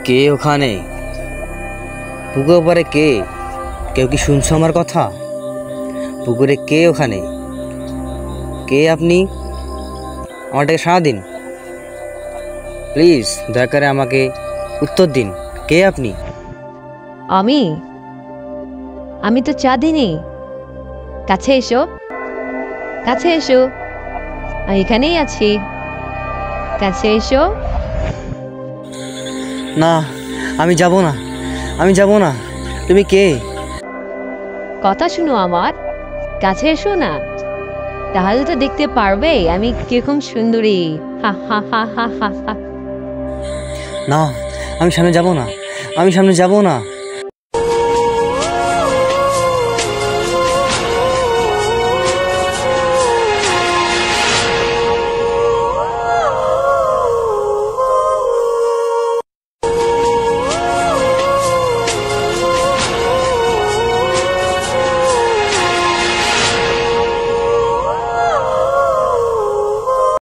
কে ওখানে? পুকুর পাড়ে কে? কেউ কি শুনছো আমার কথা? পুকুরে কে ওখানে? কে আপনি? আমারটাকে সাড়া দিন প্লিজ, দয়া করে আমাকে উত্তর দিন। কে আপনি? আমি আমি তো চাঁদিনী। কাছে এসো, কাছে এসো, আমি এখানেই আছি। কাছে এসো। না, আমি যাব না, আমি যাব না। তুমি কে? কথা শুনো আমার, কাছে এসো না, তাহলে তো দেখতে পারবে আমি কিরকম সুন্দরী। হা হা হা হা হা হা। না, আমি সামনে যাব না, আমি সামনে যাব না।